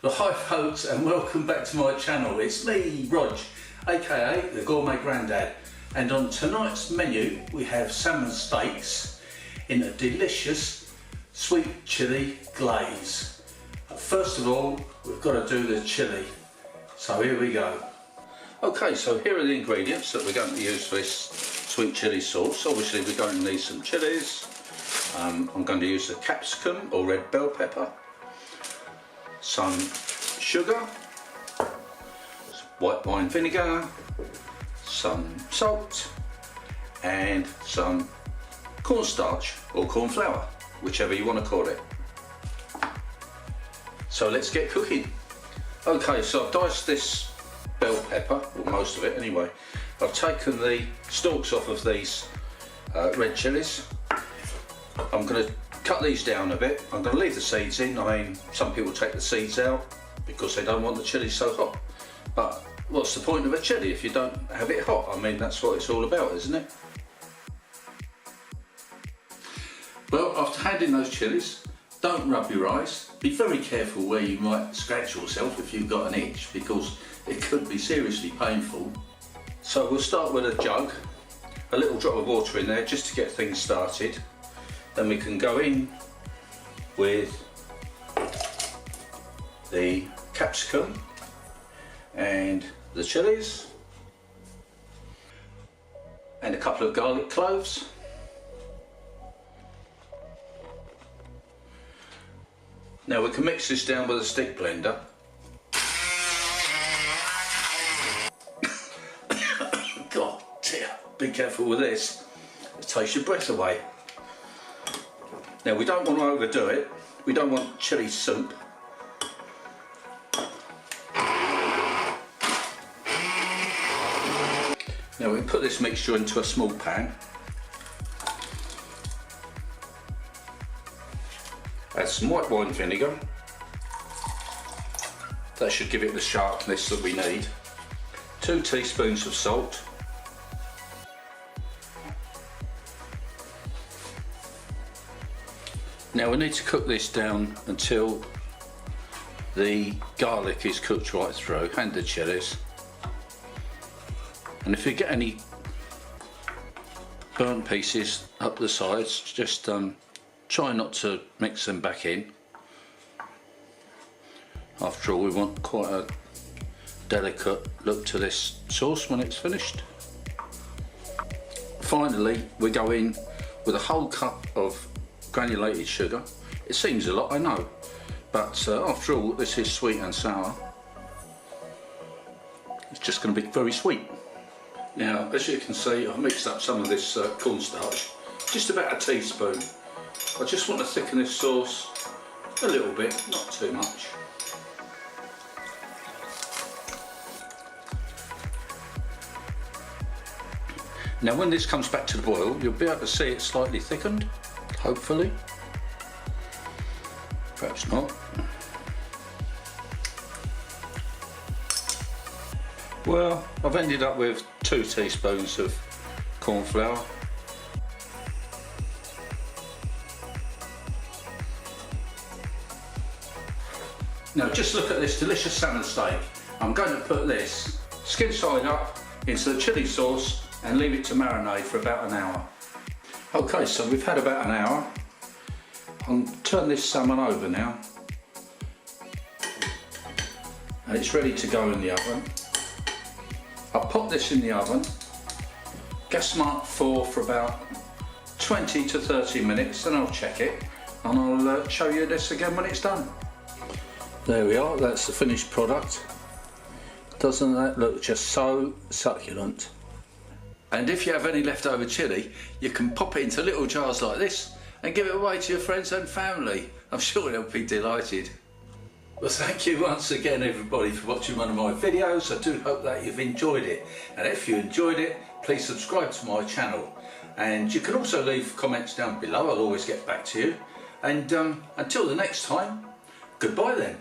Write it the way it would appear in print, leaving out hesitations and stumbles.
Well, hi folks, and welcome back to my channel. It's me, Rog, aka the Gourmet Grandad, and on tonight's menu we have salmon steaks in a delicious sweet chilli glaze. First of all, we've got to do the chilli, so here we go. Okay, so here are the ingredients that we're going to use for this sweet chilli sauce. Obviously we're going to need some chillies. I'm going to use the capsicum or red bell pepper, some sugar, white wine vinegar, some salt and some cornstarch or corn flour, whichever you want to call it. So let's get cooking. Okay, so I've diced this bell pepper, or most of it anyway. I've taken the stalks off of these red chillies. I'm going to cut these down a bit. I'm going to leave the seeds in. I mean, some people take the seeds out because they don't want the chilli so hot. But what's the point of a chilli if you don't have it hot? I mean, that's what it's all about, isn't it? Well, after handing those chillies, don't rub your eyes. Be very careful where you might scratch yourself if you've got an itch, because it could be seriously painful. So we'll start with a jug, a little drop of water in there just to get things started. Then we can go in with the capsicum and the chillies and a couple of garlic cloves. Now we can mix this down with a stick blender. God dear, be careful with this, it takes your breath away. Now we don't want to overdo it, we don't want chilli soup. Now we put this mixture into a small pan. Add some white wine vinegar. That should give it the sharpness that we need. 2 teaspoons of salt. Now we need to cook this down until the garlic is cooked right through, and the chillies. And if you get any burnt pieces up the sides, just try not to mix them back in. After all, we want quite a delicate look to this sauce when it's finished. Finally, we go in with a whole cup of granulated sugar. It seems a lot, I know, but after all, this is sweet and sour. It's just going to be very sweet. Now, as you can see, I've mixed up some of this cornstarch, just about a teaspoon. I just want to thicken this sauce a little bit, not too much. Now when this comes back to the boil, you'll be able to see it slightly thickened, hopefully. Perhaps not. Well, I've ended up with 2 teaspoons of corn flour. Now just look at this delicious salmon steak. I'm going to put this skin side up into the chilli sauce and leave it to marinate for about an hour. Okay, so we've had about an hour. I'll turn this salmon over now. And it's ready to go in the oven. I'll pop this in the oven, gas mark 4 for about 20 to 30 minutes, and I'll check it, and I'll show you this again when it's done. There we are, that's the finished product. Doesn't that look just so succulent? And if you have any leftover chilli, you can pop it into little jars like this and give it away to your friends and family. I'm sure they'll be delighted. Well, thank you once again everybody for watching one of my videos. I do hope that you've enjoyed it, and if you enjoyed it, please subscribe to my channel, and you can also leave comments down below. I'll always get back to you, and until the next time, goodbye then.